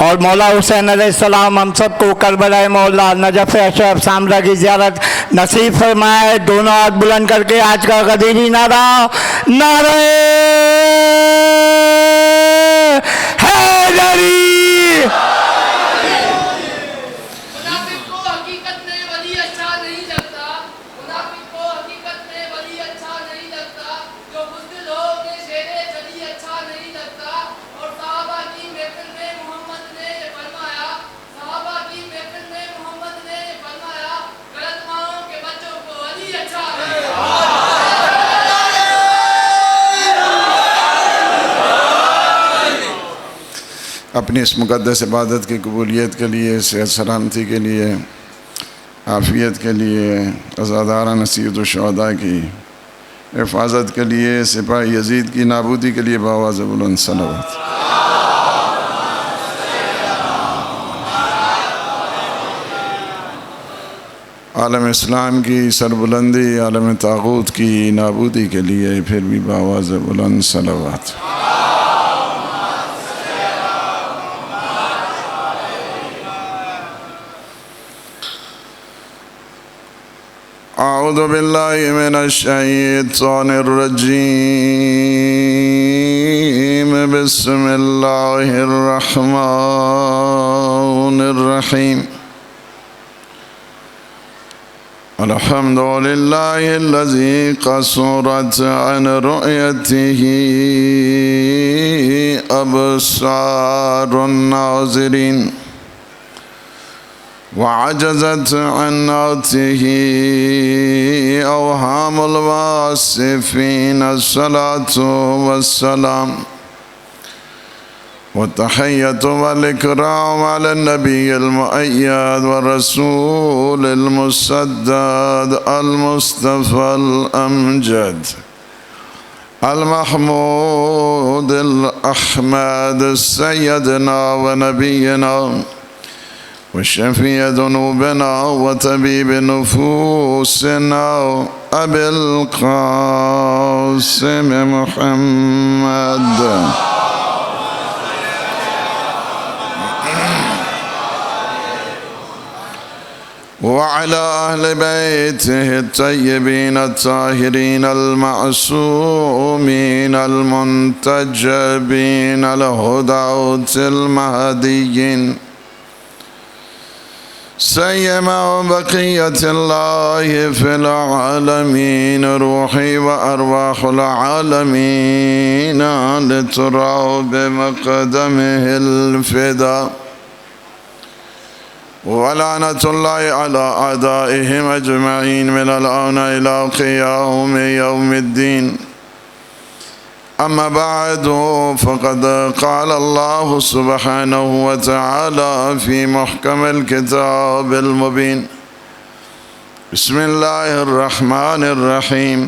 اور مولا حسین علیہ السلام ہم سب کو کربلا مولا نجف اشرف سامرا کی زیارت نصیب فرمائے. دونوں ہاتھ بلند کر کے آج کا غدیری نعرہ نعرہ حیدری. اپنی اس مقدس عبادت کی قبولیت کے لیے، صحت سلامتی کے لیے، عافیت کے لیے، عزادارہ سید الشہداء کی حفاظت کے لیے، سپاہی یزید کی نابودی کے لیے بآواز بلند صلوات. عالم اسلام کی سربلندی، عالم طاغوت کی نابودی کے لیے پھر بھی بآواز بلند صلوات. اعوذ باللہ من الشیطان الرجیم. بسم اللہ الرحمن الرحیم. الحمد للہ الذی قصرت عن رؤیته ابصار الناظرین وعجزت عن نعته اوہام الواصفین. الصلاة والسلام والتحیۃ والاکرام علی النبی المؤید والرسول المسدد المصطفى الامجد المحمود الاحمد سیدنا ونبینا وشفيع ذنوبنا وطبيب نفوسنا أبي القاسم محمد وعلى أهل بيته الطيبين الطاهرين المعصومين المنتجبين الهداة المهديين سيما بقية الله في العالمين. روحي وأرواح العالمين لترى بمقدمه الفداء. ولعنة الله على أعدائهم أجمعين من الآن إلى قيام يوم الدين. أما بعد فقد قال الله سبحانه وتعالى في محكم الكتاب المبين. بسم الله الرحمن الرحيم.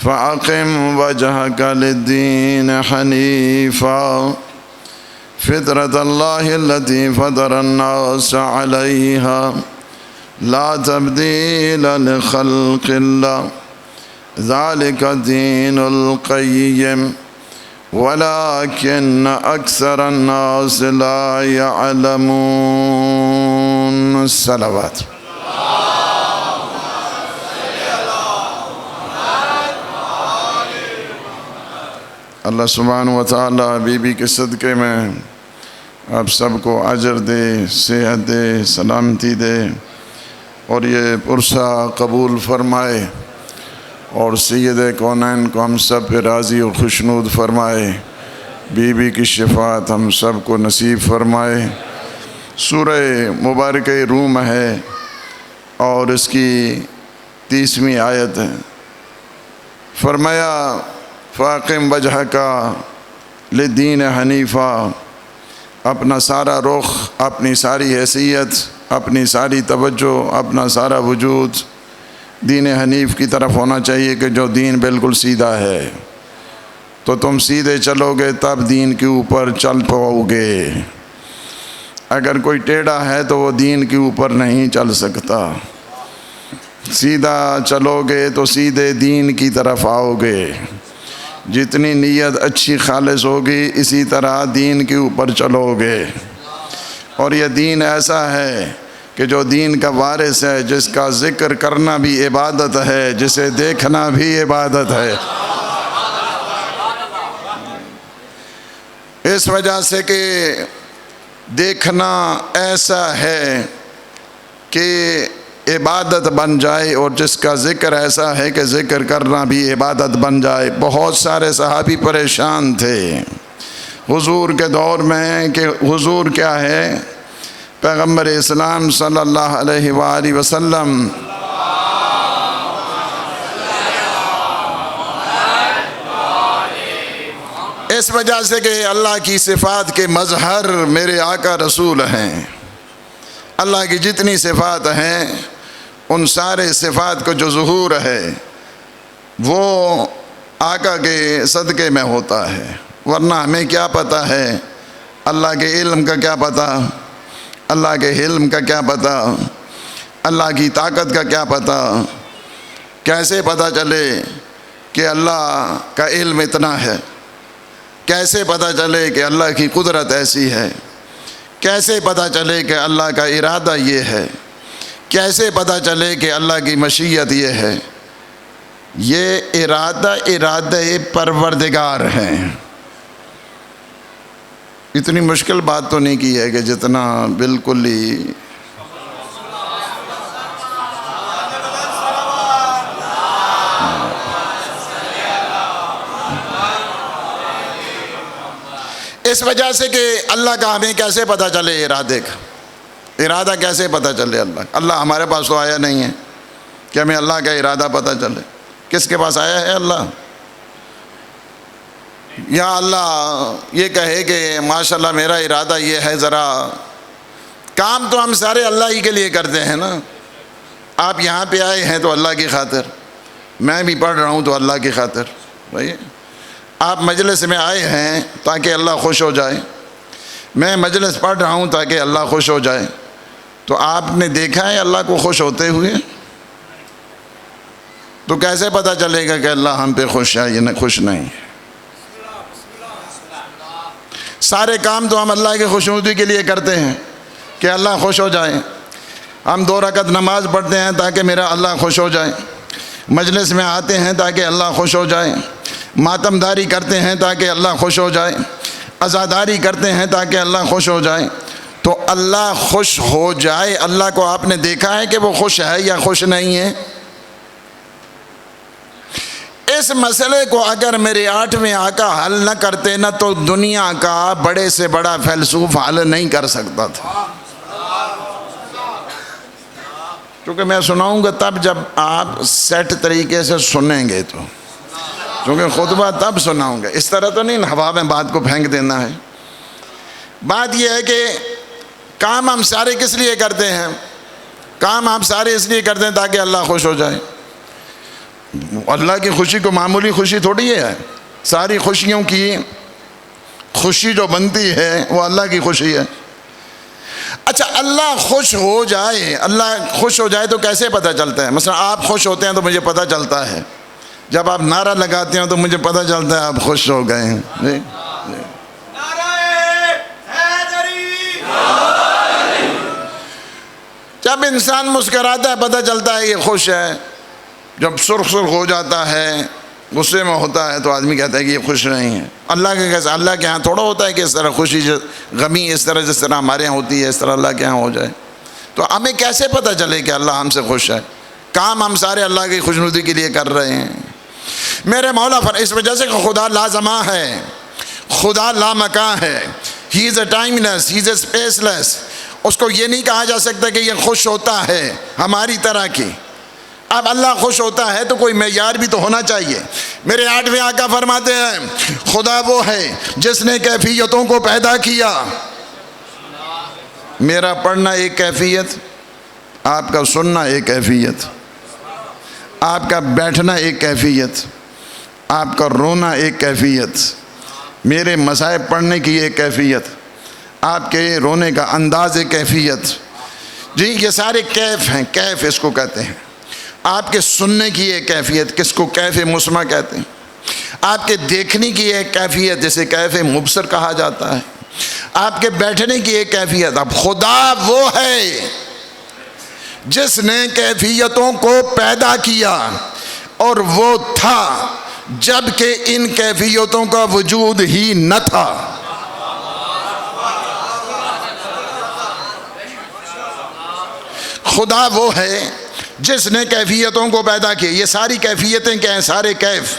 فأقم وجهك للدين حنيفا فطرة الله التي فطر الناس عليها لا تبديل لخلق الله ذلك الدين القيم ولكن أكثر الناس لا يعلمون. الصلوات. اللہ سبحانہ وتعالی حبیبی کے صدقے میں آپ سب کو اجر دے، صحت دے، سلامتی دے اور یہ پرسہ قبول فرمائے اور سید کونین کو ہم سب پہ راضی و خوشنود فرمائے. بی بی کی شفاعت ہم سب کو نصیب فرمائے. سورہ مبارکہ روم ہے اور اس کی 30ویں آیت ہے. فرمایا فاقم وجہک للدین حنیفہ. اپنا سارا رخ، اپنی ساری حیثیت، اپنی ساری توجہ، اپنا سارا وجود دین حنیف کی طرف ہونا چاہیے کہ جو دین بالکل سیدھا ہے. تو تم سیدھے چلو گے تب دین کے اوپر چل پاؤ گے. اگر کوئی ٹیڑھا ہے تو وہ دین کے اوپر نہیں چل سکتا. سیدھا چلو گے تو سیدھے دین کی طرف آؤ گے. جتنی نیت اچھی خالص ہوگی اسی طرح دین کے اوپر چلو گے. اور یہ دین ایسا ہے کہ جو دین کا وارث ہے، جس کا ذکر کرنا بھی عبادت ہے، جسے دیکھنا بھی عبادت ہے۔ اس وجہ سے کہ دیکھنا ایسا ہے کہ عبادت بن جائے، اور جس کا ذکر ایسا ہے کہ ذکر کرنا بھی عبادت بن جائے۔ بہت سارے صحابی پریشان تھے حضور کے دور میں کہ حضور کیا ہے؟ پیغمبر اسلام صلی اللہ علیہ وآلہ وسلم اس وجہ سے کہ اللہ کی صفات کے مظہر میرے آقا رسول ہیں۔ اللہ کی جتنی صفات ہیں ان سارے صفات کو جو ظہور ہے وہ آقا کے صدقے میں ہوتا ہے، ورنہ ہمیں کیا پتہ ہے؟ اللہ کے علم کا کیا پتہ؟ اللہ کے علم کا کیا پتہ؟ اللہ کی طاقت کا کیا پتہ؟ کیسے پتہ چلے کہ اللہ کا علم اتنا ہے؟ کیسے پتہ چلے کہ اللہ کی قدرت ایسی ہے؟ کیسے پتہ چلے کہ اللہ کا ارادہ یہ ہے؟ کیسے پتہ چلے کہ اللہ کی مشیت یہ ہے؟ یہ ارادہ پروردگار ہے۔ اتنی مشکل بات تو نہیں کی ہے کہ جتنا بالکل ہی اس وجہ سے کہ اللہ کا ہمیں کیسے پتہ چلے ارادے کا؟ ارادہ کیسے پتہ چلے اللہ ہمارے پاس تو آیا نہیں ہے کہ ہمیں اللہ کا ارادہ پتہ چلے۔ کس کے پاس آیا ہے اللہ؟ یا اللہ یہ کہے کہ ماشاءاللہ میرا ارادہ یہ ہے، ذرا کام تو ہم سارے اللہ ہی کے لیے کرتے ہیں نا۔ آپ یہاں پہ آئے ہیں تو اللہ کی خاطر، میں بھی پڑھ رہا ہوں تو اللہ کی خاطر۔ بھائی آپ مجلس میں آئے ہیں تاکہ اللہ خوش ہو جائے، میں مجلس پڑھ رہا ہوں تاکہ اللہ خوش ہو جائے۔ تو آپ نے دیکھا ہے اللہ کو خوش ہوتے ہوئے؟ تو کیسے پتہ چلے گا کہ اللہ ہم پہ خوش ہے یا خوش نہیں ہے؟ سارے کام تو ہم اللہ کی خوشنودی کے لیے کرتے ہیں کہ اللہ خوش ہو جائے۔ ہم 2 رکعت نماز پڑھتے ہیں تاکہ میرا اللہ خوش ہو جائے، مجلس میں آتے ہیں تاکہ اللہ خوش ہو جائے، ماتم داری کرتے ہیں تاکہ اللہ خوش ہو جائے، عزاداری کرتے ہیں تاکہ اللہ خوش ہو جائے۔ تو اللہ خوش ہو جائے، اللہ کو آپ نے دیکھا ہے کہ وہ خوش ہے یا خوش نہیں ہے؟ اس مسئلے کو اگر میرے 8ویں آقا حل نہ کرتے نا تو دنیا کا بڑے سے بڑا فیلسوف حل نہیں کر سکتا تھا۔ کیونکہ میں سناؤں گا تب جب آپ سیٹ طریقے سے سنیں گے، تو کیونکہ خطبہ تب سناؤں گا، اس طرح تو نہیں ہوا میں بات کو پھینک دینا ہے۔ بات یہ ہے کہ کام ہم سارے کس لیے کرتے ہیں؟ کام ہم سارے اس لیے کرتے ہیں تاکہ اللہ خوش ہو جائے۔ اللہ کی خوشی کو معمولی خوشی تھوڑی ہے، ساری خوشیوں کی خوشی جو بنتی ہے وہ اللہ کی خوشی ہے۔ اچھا اللہ خوش ہو جائے، اللہ خوش ہو جائے تو کیسے پتہ چلتا ہے؟ مثلا آپ خوش ہوتے ہیں تو مجھے پتہ چلتا ہے، جب آپ نعرہ لگاتے ہیں تو مجھے پتہ چلتا ہے آپ خوش ہو گئے ہیں۔ جب انسان مسکراتا ہے پتہ چلتا ہے یہ خوش ہے، جب سرخ ہو جاتا ہے، غصے میں ہوتا ہے تو آدمی کہتا ہے کہ یہ خوش نہیں ہے۔ اللہ کے کیسے؟ اللہ کے ہاں تھوڑا ہوتا ہے کہ اس طرح خوشی غمی اس طرح جس طرح ہمارے ہاں ہوتی ہے اس طرح اللہ کے ہاں ہو جائے۔ تو ہمیں کیسے پتہ چلے کہ اللہ ہم سے خوش ہے؟ کام ہم سارے اللہ کی خوشنودی کے لیے کر رہے ہیں۔ میرے مولا اس وجہ سے کہ خدا لازماں ہے، خدا لامکاں ہے، ہی از a time less, he is a space لیس۔ اس کو یہ نہیں کہا جا سکتا کہ یہ خوش ہوتا ہے ہماری طرح کی۔ اب اللہ خوش ہوتا ہے تو کوئی معیار بھی تو ہونا چاہیے۔ میرے 8ویں آقا فرماتے ہیں خدا وہ ہے جس نے کیفیتوں کو پیدا کیا۔ میرا پڑھنا ایک کیفیت، آپ کا سننا ایک کیفیت، آپ کا بیٹھنا ایک کیفیت، آپ کا رونا ایک کیفیت، میرے مصائب پڑھنے کی ایک کیفیت، آپ کے رونے کا انداز ایک کیفیت۔ جی یہ سارے کیف ہیں، کیف اس کو کہتے ہیں۔ آپ کے سننے کی ایک کیفیت، کس کو کیف مسمع کہتے ہیں۔ آپ کے دیکھنے کی ایک کیفیت جسے کیف مبصر کہا جاتا ہے۔ آپ کے بیٹھنے کی ایک کیفیت. اب خدا وہ ہے جس نے کیفیتوں کو پیدا کیا اور وہ تھا جب کہ ان کیفیتوں کا وجود ہی نہ تھا. خدا وہ ہے جس نے کیفیتوں کو پیدا کیا. یہ ساری کیفیتیں کیا ہیں؟ سارے کیف،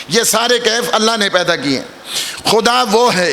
یہ سارے کیف اللہ نے پیدا کیے. خدا وہ ہے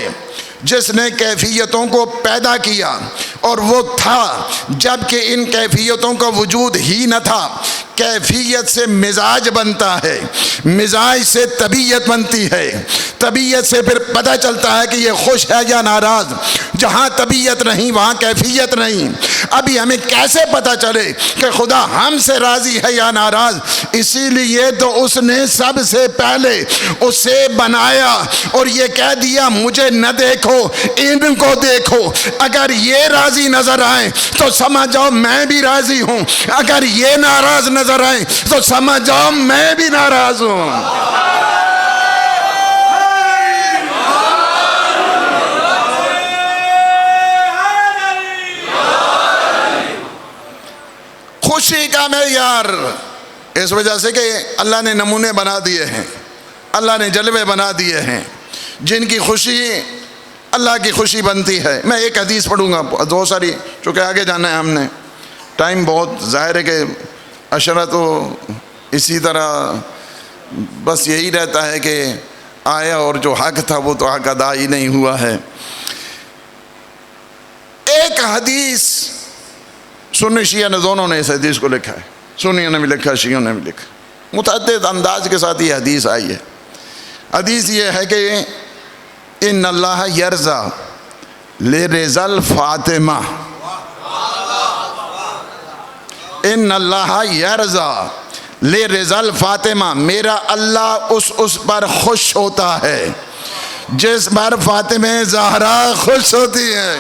جس نے کیفیتوں کو پیدا کیا اور وہ تھا جب کہ ان کیفیتوں کا وجود ہی نہ تھا. کیفیت سے مزاج بنتا ہے، مزاج سے طبیعت بنتی ہے، طبیعت سے پھر پتہ چلتا ہے کہ یہ خوش ہے یا ناراض. جہاں طبیعت نہیں وہاں کیفیت نہیں. ابھی ہمیں کیسے پتہ چلے کہ خدا ہم سے راضی ہے یا ناراض؟ اسی لیے تو اس نے سب سے پہلے اسے بنایا اور یہ کہہ دیا مجھے نہ دیکھو، ان کو دیکھو. اگر یہ راضی نظر آئے تو سمجھ جاؤ میں بھی راضی ہوں، اگر یہ ناراض نظر آئے تو سمجھ جاؤ میں بھی ناراض ہوں. خوشی کا معیار اس وجہ سے کہ اللہ نے نمونے بنا دیے ہیں، اللہ نے جلوے بنا دیے ہیں جن کی خوشی اللہ کی خوشی بنتی ہے. میں ایک حدیث پڑھوں گا، بہت ساری چونکہ آگے جانا ہے ہم نے، ٹائم بہت ظاہر ہے کہ عشرہ تو اسی طرح بس یہی رہتا ہے کہ آیا اور جو حق تھا وہ تو حق ادا ہی نہیں ہوا ہے. ایک حدیث سنی شیعہ نے دونوں نے اس حدیث کو لکھا ہے، سنیوں نے بھی لکھا شیعوں نے بھی لکھا، متعدد انداز کے ساتھ یہ حدیث آئی ہے. حدیث یہ ہے کہ ان اللہ یرضا لرضا الفاطمہ، ان اللہ یرضا لرضا الفاطمہ، میرا اللہ اس پر خوش ہوتا ہے جس پر فاطمہ زہرا خوش ہوتی ہے.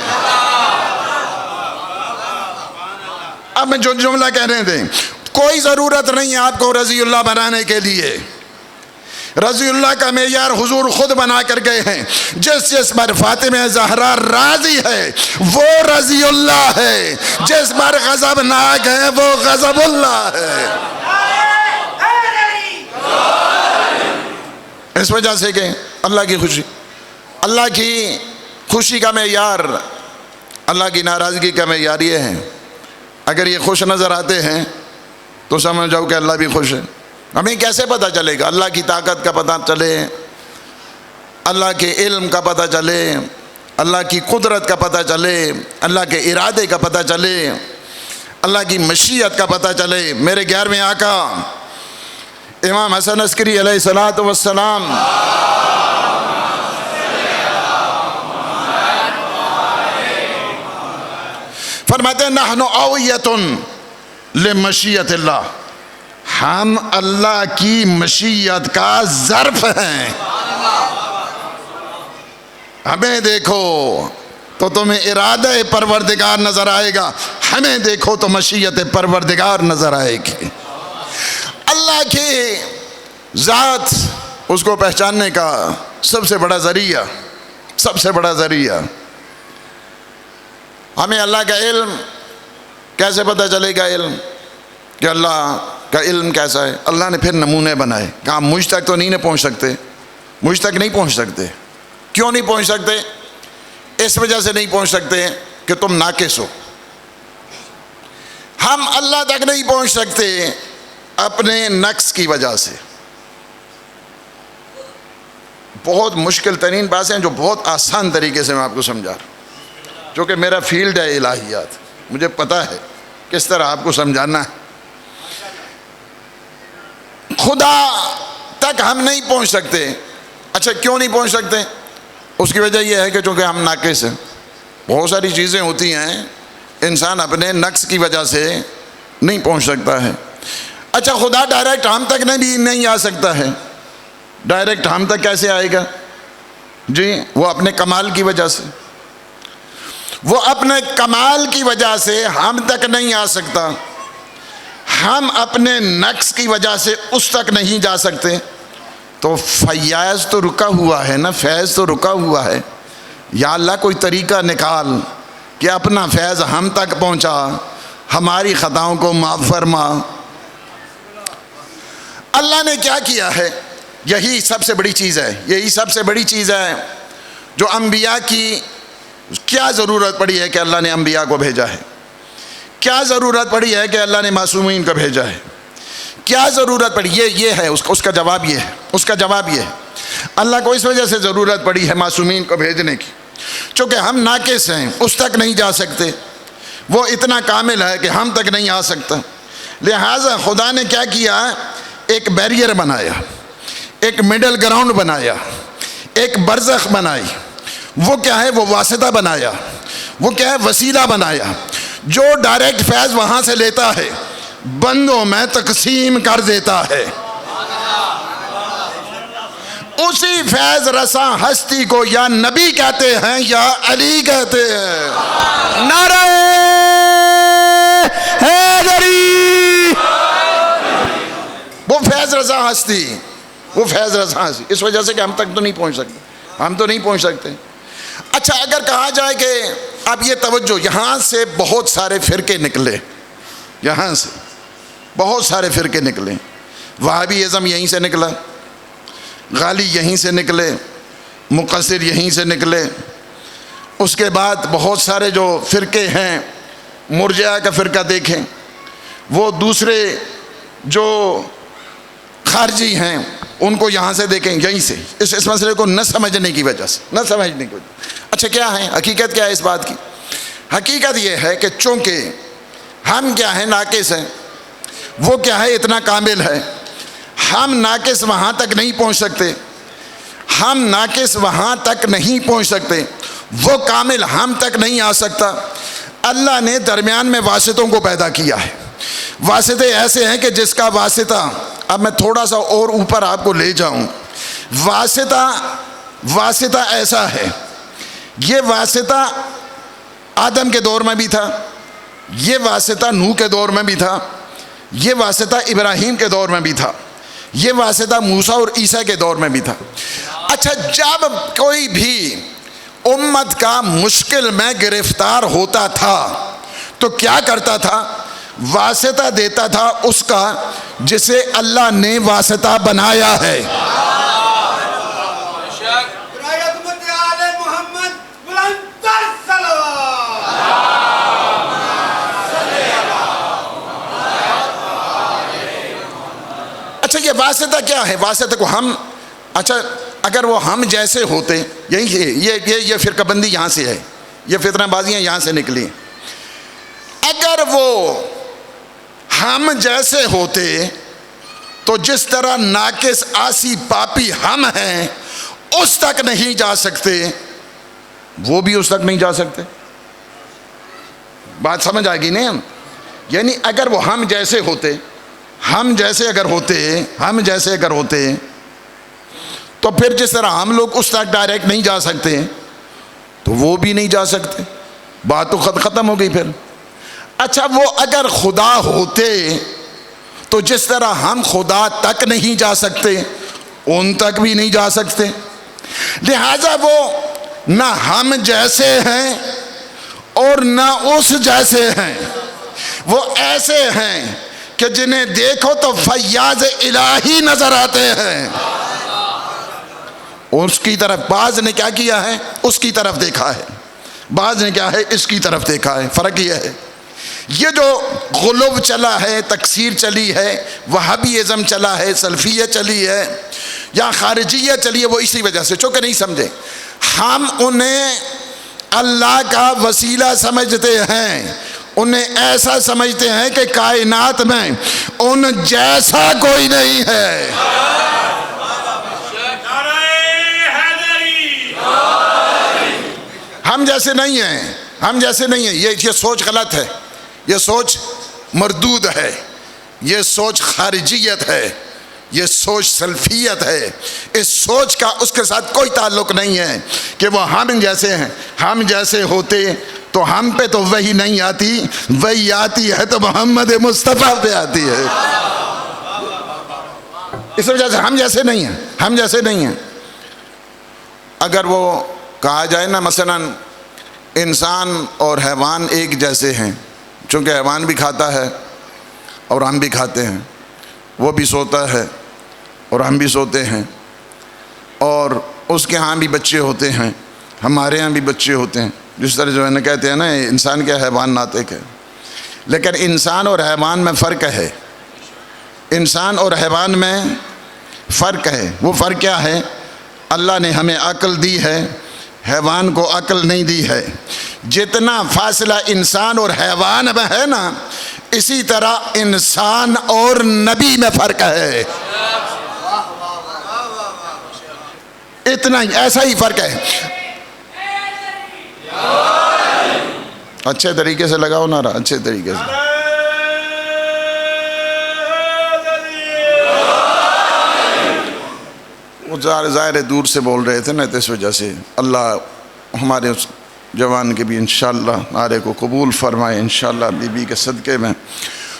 اب میں جو جملہ کہہ رہے تھے، کوئی ضرورت نہیں ہے آپ کو رضی اللہ بنانے کے لیے. رضی اللہ کا معیار حضور خود بنا کر گئے ہیں. جس پر فاطمہ زہرا راضی ہے وہ رضی اللہ ہے، جس پر غضب ناک ہے وہ غضب اللہ ہے. اس وجہ سے کہ اللہ کی خوشی، اللہ کی خوشی کا معیار، اللہ کی ناراضگی کا معیار یہ ہے. اگر یہ خوش نظر آتے ہیں تو سمجھ جاؤ کہ اللہ بھی خوش ہے. ہمیں کیسے پتہ چلے گا؟ اللہ کی طاقت کا پتہ چلے، اللہ کے علم کا پتہ چلے، اللہ کی قدرت کا پتہ چلے، اللہ کے ارادے کا پتہ چلے، اللہ کی مشیت کا پتہ چلے. میرے 11ویں آقا امام حسن عسکری علیہ الصلوۃ والسلام فرماتے ہیں نحن اویۃ لمشیت اللہ، ہم اللہ کی مشیت کا ظرف ہیں. ہمیں دیکھو تو تمہیں ارادہ پروردگار نظر آئے گا، ہمیں دیکھو تو مشیت پروردگار نظر آئے گی. اللہ کی ذات اس کو پہچاننے کا سب سے بڑا ذریعہ، سب سے بڑا ذریعہ. ہمیں اللہ کا علم کیسے پتہ چلے گا؟ علم کہ اللہ کا علم کیسا ہے؟ اللہ نے پھر نمونے بنائے. کہا مجھ تک تو نہیں پہنچ سکتے، مجھ تک نہیں پہنچ سکتے. کیوں نہیں پہنچ سکتے؟ اس وجہ سے نہیں پہنچ سکتے کہ تم ناقص ہو. ہم اللہ تک نہیں پہنچ سکتے اپنے نقص کی وجہ سے. بہت مشکل ترین باتیں ہیں جو بہت آسان طریقے سے میں آپ کو سمجھا رہا ہوں، جو کہ میرا فیلڈ ہے الہیات، مجھے پتہ ہے کس طرح آپ کو سمجھانا ہے. خدا تک ہم نہیں پہنچ سکتے. اچھا کیوں نہیں پہنچ سکتے؟ اس کی وجہ یہ ہے کہ چونکہ ہم ناقص ہیں. بہت ساری چیزیں ہوتی ہیں انسان اپنے نقص کی وجہ سے نہیں پہنچ سکتا ہے. اچھا خدا ڈائریکٹ ہم تک نہیں آ سکتا ہے. ڈائریکٹ ہم تک کیسے آئے گا؟ جی وہ اپنے کمال کی وجہ سے، وہ اپنے کمال کی وجہ سے ہم تک نہیں آ سکتا. ہم اپنے نقص کی وجہ سے اس تک نہیں جا سکتے. تو فیاض تو رکا ہوا ہے نا، فیض تو رکا ہوا ہے. یا اللہ کوئی طریقہ نکال کہ اپنا فیض ہم تک پہنچا، ہماری خطاؤں کو معاف فرما۔ اللہ نے کیا کیا ہے؟ یہی سب سے بڑی چیز ہے، یہی سب سے بڑی چیز ہے جو انبیاء کی کیا ضرورت پڑی ہے کہ اللہ نے انبیاء کو بھیجا ہے، کیا ضرورت پڑی ہے کہ اللہ نے معصومین کو بھیجا ہے، کیا ضرورت پڑی؟ یہ ہے اس کا جواب یہ ہے، اس کا جواب یہ ہے اللہ کو اس وجہ سے ضرورت پڑی ہے معصومین کو بھیجنے کی، چونکہ ہم ناقص ہیں، اس تک نہیں جا سکتے، وہ اتنا کامل ہے کہ ہم تک نہیں آ سکتا، لہٰذا خدا نے کیا کیا؟ ایک بیریئر بنایا، ایک مڈل گراؤنڈ بنایا، ایک برزخ بنائی۔ وہ کیا ہے؟ وہ واسطہ بنایا، وہ کیا ہے؟ وسیلہ بنایا، جو ڈائریکٹ فیض وہاں سے لیتا ہے بندوں میں تقسیم کر دیتا ہے۔ اسی فیض رساں ہستی کو یا نبی کہتے ہیں یا علی کہتے ہیں۔ نعرہ حیدری! وہ فیض رساں ہستی، وہ فیض رساں ہستی، اس وجہ سے کہ ہم تک تو نہیں پہنچ سکتے، ہم تو نہیں پہنچ سکتے۔ اچھا اگر کہا جائے کہ اب یہ توجہ، یہاں سے بہت سارے فرقے نکلے، یہاں سے بہت سارے فرقے نکلے، وہابی ازم یہیں سے نکلا، غالی یہیں سے نکلے، مقصر یہیں سے نکلے، اس کے بعد بہت سارے جو فرقے ہیں، مرجئہ کا فرقہ دیکھیں، وہ دوسرے جو خارجی ہیں ان کو یہاں سے دیکھیں، یہیں سے اس مسئلے کو نہ سمجھنے کی وجہ سے، نہ سمجھنے کی وجہ سے۔ اچھا کیا ہے حقیقت؟ کیا ہے اس بات کی حقیقت؟ یہ ہے کہ چونکہ ہم کیا ہیں؟ ناقص ہیں، وہ کیا ہے؟ اتنا کامل ہے، ہم ناقص وہاں تک نہیں پہنچ سکتے، ہم ناقص وہاں تک نہیں پہنچ سکتے، وہ کامل ہم تک نہیں آ سکتا۔ اللہ نے درمیان میں واسطوں کو پیدا کیا ہے، واسطے ایسے ہیں کہ جس کا واسطہ، اب میں تھوڑا سا اور اوپر آپ کو لے جاؤں، واسطہ ایسا ہے، یہ واسطہ آدم کے دور میں بھی تھا، یہ واسطہ نوح کے دور میں بھی تھا، یہ واسطہ ابراہیم کے دور میں بھی تھا، یہ واسطہ موسیٰ اور عیسیٰ کے دور میں بھی تھا۔ اچھا جب کوئی بھی امت کا مشکل میں گرفتار ہوتا تھا تو کیا کرتا تھا؟ واسطہ دیتا تھا اس کا جسے اللہ نے واسطہ بنایا ہے۔ اچھا یہ واسطہ کیا ہے؟ واسطہ کو ہم، اچھا اگر وہ ہم جیسے ہوتے، یہ فرقہ بندی یہاں سے ہے، یہ فتنہ بازیاں یہاں سے نکلی، اگر وہ ہم جیسے ہوتے تو جس طرح ناقص آسی پاپی ہم ہیں اس تک نہیں جا سکتے، وہ بھی اس تک نہیں جا سکتے۔ بات سمجھ آئے گی نہیں؟ ہم یعنی اگر وہ ہم جیسے ہوتے، ہم جیسے اگر ہوتے تو پھر جس طرح ہم لوگ اس تک ڈائریکٹ نہیں جا سکتے تو وہ بھی نہیں جا سکتے، بات تو ختم ہو گئی پھر۔ اچھا وہ اگر خدا ہوتے تو جس طرح ہم خدا تک نہیں جا سکتے ان تک بھی نہیں جا سکتے، لہذا وہ نہ ہم جیسے ہیں اور نہ اس جیسے ہیں، وہ ایسے ہیں کہ جنہیں دیکھو تو فیاض الہی نظر آتے ہیں، اس کی طرف بعض نے کیا کیا ہے؟ اس کی طرف دیکھا ہے، بعض نے کیا ہے؟ اس کی طرف دیکھا ہے۔ فرق یہ ہے، یہ جو غلو چلا ہے، تکثیر چلی ہے، وہابی ازم چلا ہے، سلفیہ چلی ہے یا خارجیہ چلی ہے، وہ اسی وجہ سے چونکہ نہیں سمجھے، ہم انہیں اللہ کا وسیلہ سمجھتے ہیں، انہیں ایسا سمجھتے ہیں کہ کائنات میں ان جیسا کوئی نہیں ہے۔ ہم جیسے نہیں ہیں، ہم جیسے نہیں ہیں، یہ سوچ غلط ہے، یہ سوچ مردود ہے، یہ سوچ خارجیت ہے، یہ سوچ سلفیت ہے، اس سوچ کا اس کے ساتھ کوئی تعلق نہیں ہے کہ وہ ہم جیسے ہیں، ہم جیسے ہوتے تو ہم پہ تو وہی نہیں آتی، وہی آتی ہے تو محمد مصطفیٰ پہ آتی ہے، اس وجہ سے ہم جیسے نہیں ہیں، ہم جیسے نہیں ہیں۔ اگر وہ کہا جائے نا مثلاً انسان اور حیوان ایک جیسے ہیں، چونکہ حیوان بھی کھاتا ہے اور ہم بھی کھاتے ہیں، وہ بھی سوتا ہے اور ہم بھی سوتے ہیں، اور اس کے ہاں بھی بچے ہوتے ہیں، ہمارے ہاں بھی بچے ہوتے ہیں، جس طرح جو ہے نا کہتے ہیں نا انسان کیا حیوان ناطق ہے، لیکن انسان اور حیوان میں فرق ہے، انسان اور حیوان میں فرق ہے۔ وہ فرق کیا ہے؟ اللہ نے ہمیں عقل دی ہے، حیوان کو عقل نہیں دی ہے۔ جتنا فاصلہ انسان اور حیوان میں ہے نا، اسی طرح انسان اور نبی میں فرق ہے، اتنا ہی، ایسا ہی فرق ہے۔ اچھے طریقے سے لگاؤ نعرہ، اچھے طریقے سے۔ وہ ظاہر دور سے بول رہے تھے نا، تو اس وجہ سے اللہ ہمارے اس جوان کے بھی انشاءاللہ نعرے کو قبول فرمائے انشاءاللہ بی بی کے صدقے میں۔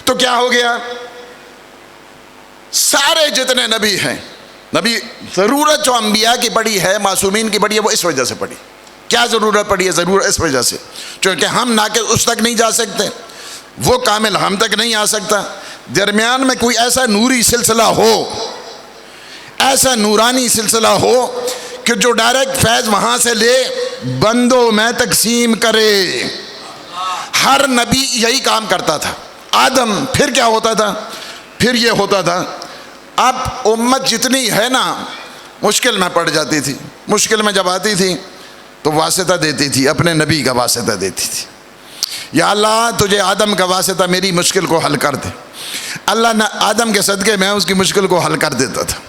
تو کیا ہو گیا؟ سارے جتنے نبی ہیں، نبی ضرورت جو انبیاء کی پڑی ہے، معصومین کی پڑی ہے، وہ اس وجہ سے پڑی۔ کیا ضرورت پڑی ہے؟ ضرورت اس وجہ سے چونکہ ہم ناقص اس تک نہیں جا سکتے، وہ کامل ہم تک نہیں آ سکتا، درمیان میں کوئی ایسا نوری سلسلہ ہو، ایسا نورانی سلسلہ ہو کہ جو ڈائریکٹ فیض وہاں سے لے بندوں میں تقسیم کرے۔ ہر نبی یہی کام کرتا تھا۔ آدم پھر کیا ہوتا تھا؟ پھر یہ ہوتا تھا، اب امت جتنی ہے نا مشکل میں پڑ جاتی تھی، مشکل میں جب آتی تھی تو واسطہ دیتی تھی، اپنے نبی کا واسطہ دیتی تھی، یا اللہ تجھے آدم کا واسطہ میری مشکل کو حل کر دے۔ اللہ نے آدم کے صدقے میں اس کی مشکل کو حل کر دیتا تھا۔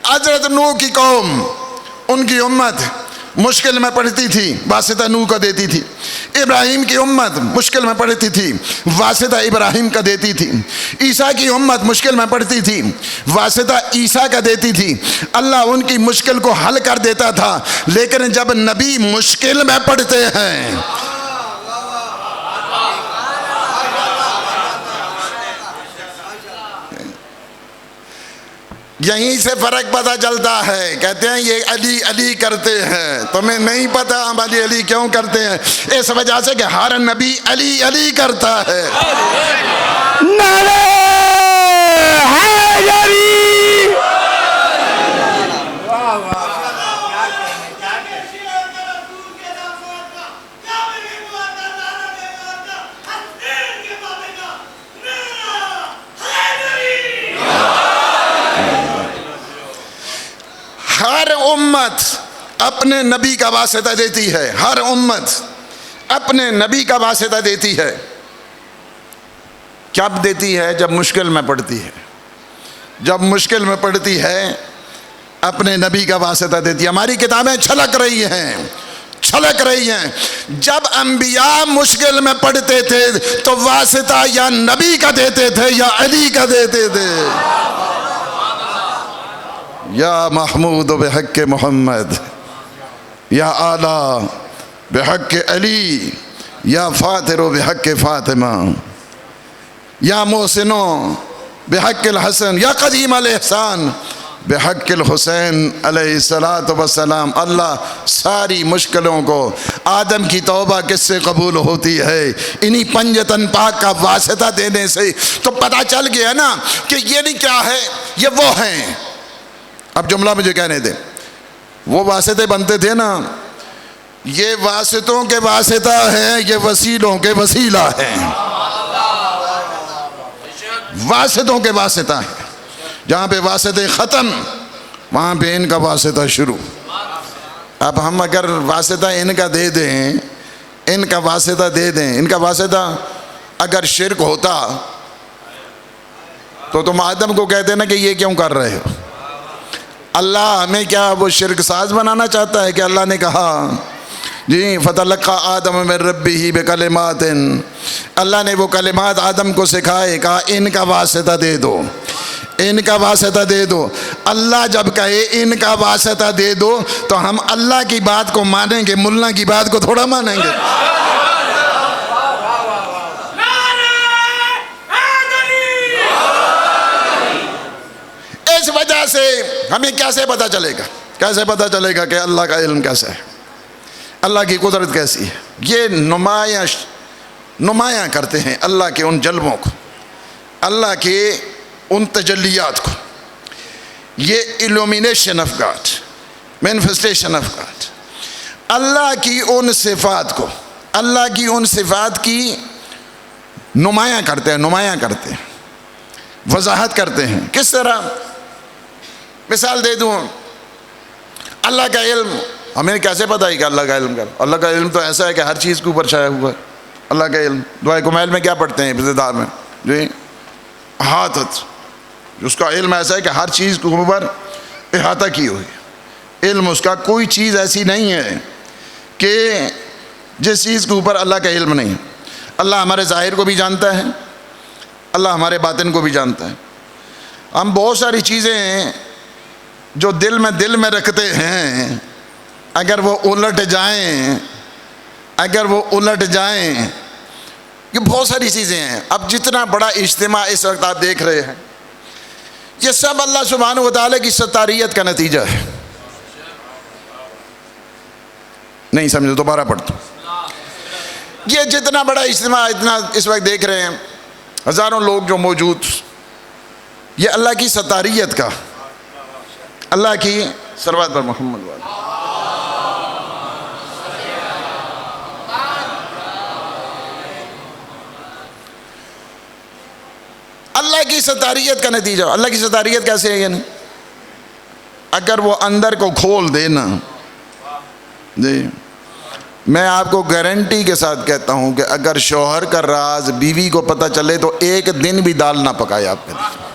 حضرت نوح کی قوم، ان کی امت مشکل میں پڑتی تھی، واسطہ نوح کا دیتی تھی۔ ابراہیم کی امت مشکل میں پڑتی تھی، واسطہ ابراہیم کا دیتی تھی۔ عیسیٰ کی امت مشکل میں پڑتی تھی، واسطہ عیسیٰ کا دیتی تھی۔ اللہ ان کی مشکل کو حل کر دیتا تھا، لیکن جب نبی مشکل میں پڑتے ہیں، یہیں سے فرق پتہ چلتا ہے۔ کہتے ہیں یہ علی علی کرتے ہیں، تمہیں نہیں پتہ ہم علی علی کیوں کرتے ہیں؟ اس وجہ سے کہ ہر نبی علی علی کرتا ہے۔ نعرہ حیدری! ہر امت اپنے نبی کا واسطہ دیتی ہے، ہر امت اپنے نبی کا واسطہ دیتی ہے۔ کب دیتی ہے؟ جب مشکل میں پڑتی ہے، جب مشکل میں پڑتی ہے اپنے نبی کا واسطہ دیتی ہے۔ ہماری کتابیں چھلک رہی ہیں، چھلک رہی ہیں۔ جب انبیاء مشکل میں پڑتے تھے تو واسطہ یا نبی کا دیتے تھے یا علی کا دیتے تھے۔ یا محمود بحق محمد، یا اعلیٰ بحق علی، یا فاتر بحق فاطمہ، یا محسنو بحق الحسن، یا قدیم الاحسان بحق الحسین علیہ السلام۔ اللہ ساری مشکلوں کو، آدم کی توبہ کس سے قبول ہوتی ہے؟ انہی پنجتن پاک کا واسطہ دینے سے۔ تو پتہ چل گیا نا کہ یہ نہیں کیا ہے، یہ وہ ہیں۔ اب جملہ مجھے کہنے دیں، وہ واسطے بنتے تھے نا، یہ واسطوں کے واسطہ ہیں، یہ وسیلوں کے وسیلہ ہیں۔ واسطوں کے واسطہ ہیں، جہاں پہ واسطے ختم وہاں پہ ان کا واسطہ شروع۔ اب ہم اگر واسطہ ان کا دے دیں، ان کا واسطہ دے دیں، ان کا واسطہ اگر شرک ہوتا تو تم آدم کو کہتے نا کہ یہ کیوں کر رہے ہو؟ اللہ ہمیں کیا وہ شرک ساز بنانا چاہتا ہے کہ اللہ نے کہا جی فتلقى آدم من ربه بکلمات، اللہ نے وہ کلمات آدم کو سکھائے، کہا ان کا واسطہ دے دو، ان کا واسطہ دے دو۔ اللہ جب کہے ان کا واسطہ دے دو تو ہم اللہ کی بات کو مانیں گے، ملا کی بات کو تھوڑا مانیں گے۔ اس وجہ سے ہمیں کیسے پتہ چلے گا؟ کیسے پتہ چلے گا کہ اللہ کا علم کیسا ہے، اللہ کی قدرت کیسی ہے؟ یہ نمایاں کرتے ہیں اللہ کے ان جلووں کو، اللہ کے ان تجلیات کو. یہ illumination of God، manifestation of God، اللہ کی ان صفات کو، اللہ کی ان صفات کی نمایاں کرتے ہیں، وضاحت کرتے ہیں. کس طرح؟ مثال دے دوں، اللہ کا علم ہمیں کیسے پتہ ہے کہ اللہ کا علم اللہ کا علم تو ایسا ہے کہ ہر چیز کے اوپر چھایا ہوا ہے. اللہ کا علم دعائے کمیل میں کیا پڑھتے ہیں ابتدا میں؟ جو احاطت، اس کا علم ایسا ہے کہ ہر چیز کے اوپر احاطہ کی ہوئی. علم اس کا کوئی چیز ایسی نہیں ہے کہ جس چیز کے اوپر اللہ کا علم نہیں ہے. اللہ ہمارے ظاہر کو بھی جانتا ہے، اللہ ہمارے باطن کو بھی جانتا ہے. ہم بہت ساری چیزیں ہیں جو دل میں رکھتے ہیں، اگر وہ الٹ جائیں، یہ بہت ساری چیزیں ہیں. اب جتنا بڑا اجتماع اس وقت آپ دیکھ رہے ہیں، یہ سب اللہ سبحانہ و تعالیٰ کی ستاریت کا نتیجہ ہے. نہیں سمجھو، دوبارہ پڑھتا ہوں. یہ جتنا بڑا اجتماع اتنا اس وقت دیکھ رہے ہیں، ہزاروں لوگ جو موجود، یہ اللہ کی ستاریت کا، اللہ کی صلوات پر محمد والا، اللہ کی ستاریت کا نتیجہ. اللہ کی ستاریت کیسے ہے؟ یعنی اگر وہ اندر کو کھول دینا، جی میں آپ کو گارنٹی کے ساتھ کہتا ہوں کہ اگر شوہر کا راز بیوی کو پتہ چلے تو ایک دن بھی دال نہ پکائے آپ کے لیے.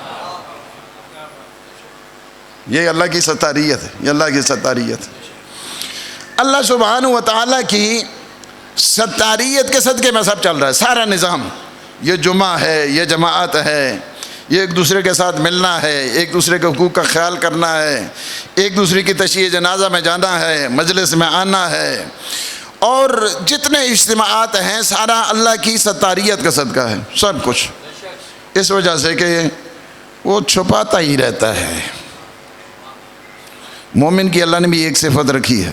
یہ اللہ کی ستاریت ہے، یہ اللہ کی ستاریت ہے. اللہ سبحانہ و تعالیٰ کی ستاریت کے صدقے میں سب چل رہا ہے. سارا نظام، یہ جمعہ ہے، یہ جماعت ہے، یہ ایک دوسرے کے ساتھ ملنا ہے، ایک دوسرے کے حقوق کا خیال کرنا ہے، ایک دوسرے کی تشییع جنازہ میں جانا ہے، مجلس میں آنا ہے، اور جتنے اجتماعات ہیں سارا اللہ کی ستاریت کا صدقہ ہے سب کچھ. اس وجہ سے کہ وہ چھپاتا ہی رہتا ہے. مومن کی اللہ نے بھی ایک صفت رکھی ہے،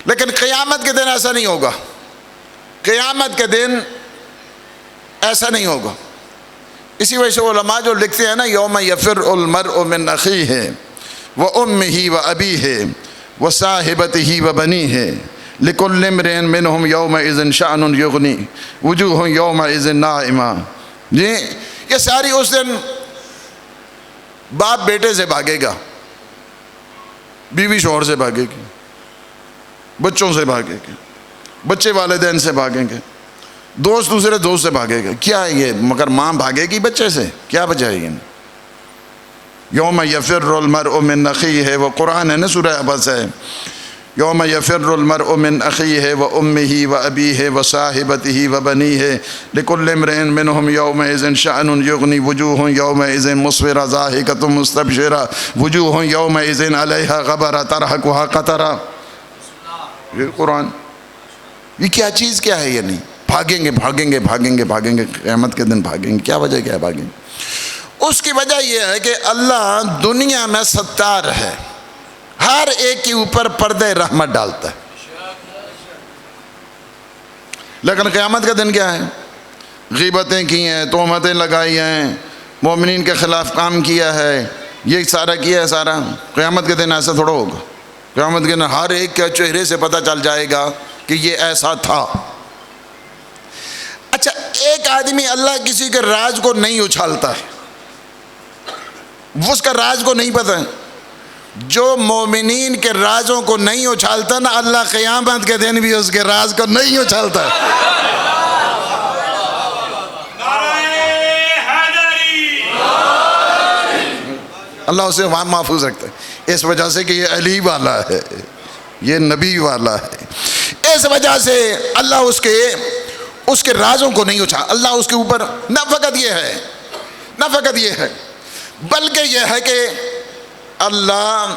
لیکن قیامت کے دن ایسا نہیں ہوگا. قیامت کے دن ایسا نہیں ہوگا. اسی وجہ سے علماء جو لکھتے ہیں نا، یوم یفر المرء من اخیہ وامہ وابیہ وصاحبتہ وبنیہ لکل امرئ منہم یومئذ شأن یغنی وجوہ یومئذ ناعمہ. جی یہ ساری اس دن باپ بیٹے سے بھاگے گا، بیوی شوہر سے بھاگے گی، بچوں سے بھاگے گی، بچے والدین سے بھاگیں گے، دوست دوسرے دوست سے بھاگے گا. کیا ہے یہ؟ مگر ماں بھاگے گی بچے سے، کیا بچائے گی؟ یوم یفر المرء من اخیہ، وہ قرآن ہے نا، سورہ عبس ہے. یوم یفر المرء من اخیہ وامہ وابیہ وصاحبتہ وبنیہ لکل امرئ منہم یومئذ شأن یغنی وجوہ یومئذ مسفرہ ضاحکۃ مستبشرہ وجوہ یومئذ علیہا غبرہ ترہقہا قترہ. یہ قرآن، یہ کیا چیز کیا ہے؟ یہ نہیں بھاگیں گے بھاگیں گے بھاگیں گے بھاگیں گے، قیامت کے دن بھاگیں گے. کیا وجہ کیا ہے بھاگیں گے؟ اس کی وجہ یہ ہے کہ اللہ دنیا میں ستار ہے، ہر ایک کے اوپر پردے رحمت ڈالتا ہے. لیکن قیامت کا دن کیا ہے؟ غیبتیں کی ہیں، تہمتیں لگائی ہیں، مومنین کے خلاف کام کیا ہے، یہ سارا کیا ہے سارا. قیامت کے دن ایسا تھوڑا ہوگا. قیامت کے دن ہر ایک کے چہرے سے پتہ چل جائے گا کہ یہ ایسا تھا. اچھا، ایک آدمی اللہ کسی کے راز کو نہیں اچھالتا ہے، اس کا راز کو نہیں پتہ ہے. جو مومنین کے رازوں کو نہیں اچھالتا نا، اللہ قیامت کے دن بھی اس کے راز کو نہیں اچھالتا ہے. اللہ اسے وہاں محفوظ رکھتا ہے، اس وجہ سے کہ یہ علی والا ہے، یہ نبی والا ہے. اس وجہ سے اللہ اس کے رازوں کو نہیں اچھا. اللہ اس کے اوپر نہ فقط یہ ہے بلکہ یہ ہے کہ اللہ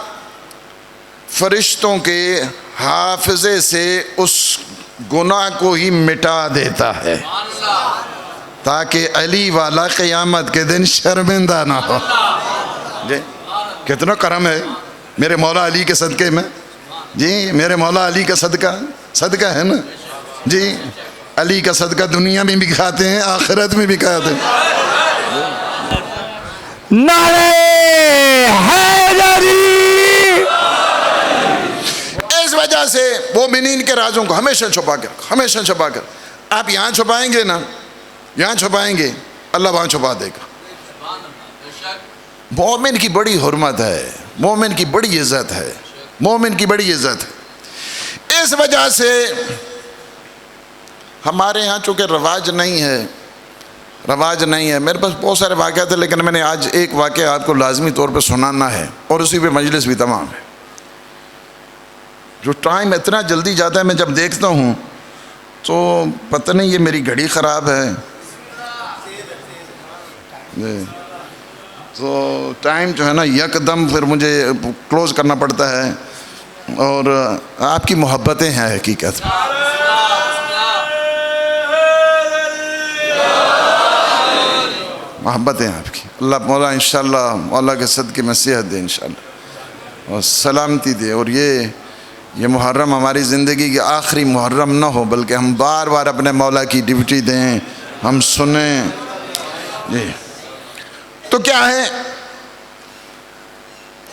فرشتوں کے حافظے سے اس گناہ کو ہی مٹا دیتا ہے تاکہ علی والا قیامت کے دن شرمندہ نہ ہو. جی کتنا کرم ہے. میرے مولا علی کے صدقے میں، جی میرے مولا علی کا صدقہ ہے نا جی، علی کا صدقہ دنیا میں بھی کھاتے ہیں، آخرت میں بھی کھاتے ہیں۔ نعرہ حیدری۔ اس وجہ سے مومنین کے رازوں کو ہمیشہ چھپا کر آپ یہاں چھپائیں گے نا، یہاں چھپائیں گے، اللہ وہاں چھپا دے گا۔ مومن کی بڑی حرمت ہے، مومن کی بڑی عزت ہے، مومن کی بڑی عزت ہے۔ اس وجہ سے ہمارے ہاں چونکہ رواج نہیں ہے، میرے پاس بہت سارے واقعات ہیں، لیکن میں نے آج ایک واقعہ آپ کو لازمی طور پہ سنانا ہے، اور اسی پہ مجلس بھی تمام ہے۔ جو ٹائم اتنا جلدی جاتا ہے، میں جب دیکھتا ہوں تو پتہ نہیں یہ میری گھڑی خراب ہے، تو ٹائم جو ہے نا یکدم پھر مجھے کلوز کرنا پڑتا ہے، اور آپ کی محبتیں ہیں حقیقت میں۔ محبتیں آپ کی، اللہ مولا انشاءاللہ مولا کے صدقے میں صحت دے انشاءاللہ، اور سلامتی دے، اور یہ محرم ہماری زندگی کے آخری محرم نہ ہو، بلکہ ہم بار بار اپنے مولا کی ڈیوٹی دیں، ہم سنیں۔ جی تو کیا ہے،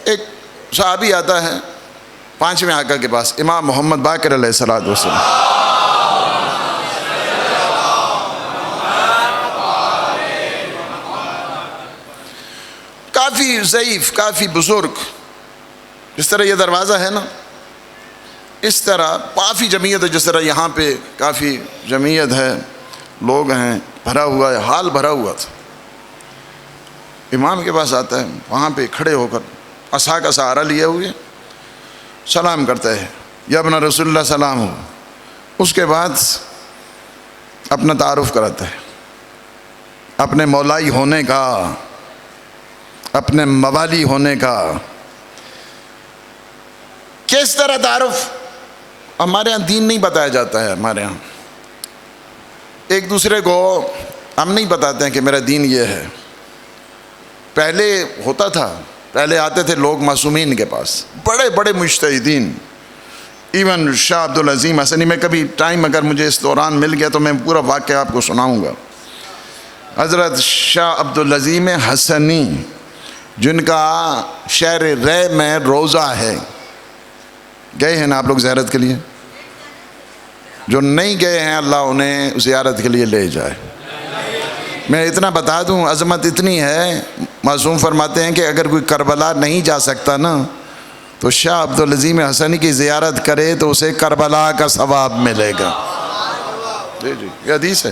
ایک صحابی آتا ہے 5ویں آقا کے پاس، امام محمد باقر علیہ السلام، کافی ضعیف، کافی بزرگ، جس طرح یہ دروازہ ہے نا، اس طرح کافی جمعیت ہے، جس طرح یہاں پہ کافی جمعیت ہے، لوگ ہیں، بھرا ہوا ہے، حال بھرا ہوا تھا۔ امام کے پاس آتا ہے، وہاں پہ کھڑے ہو کر عصا کا سہارا لیے ہوئے سلام کرتا ہے، یا ابن رسول اللہ سلام ہو۔ اس کے بعد اپنا تعارف کراتا ہے، اپنے مولائی ہونے کا، اپنے موالی ہونے کا۔ کس طرح تعارف؟ ہمارے ہاں دین نہیں بتایا جاتا ہے، ہمارے ہاں ایک دوسرے کو ہم نہیں بتاتے ہیں کہ میرا دین یہ ہے۔ پہلے ہوتا تھا، پہلے آتے تھے لوگ معصومین کے پاس، بڑے بڑے مجتہدین، ایون شاہ عبدالعظیم حسنی، میں کبھی ٹائم اگر مجھے اس دوران مل گیا تو میں پورا واقعہ آپ کو سناؤں گا۔ حضرت شاہ عبدالعظیم حسنی، جن کا شہر رے میں روضہ ہے، گئے ہیں نا آپ لوگ زیارت کے لیے؟ جو نہیں گئے ہیں اللہ انہیں زیارت کے لیے لے جائے۔ میں اتنا بتا دوں، عظمت اتنی ہے، معصوم فرماتے ہیں کہ اگر کوئی کربلا نہیں جا سکتا نا تو شاہ عبدالعظیم حسنی کی زیارت کرے تو اسے کربلا کا ثواب ملے گا۔ جی جی، یہ حدیث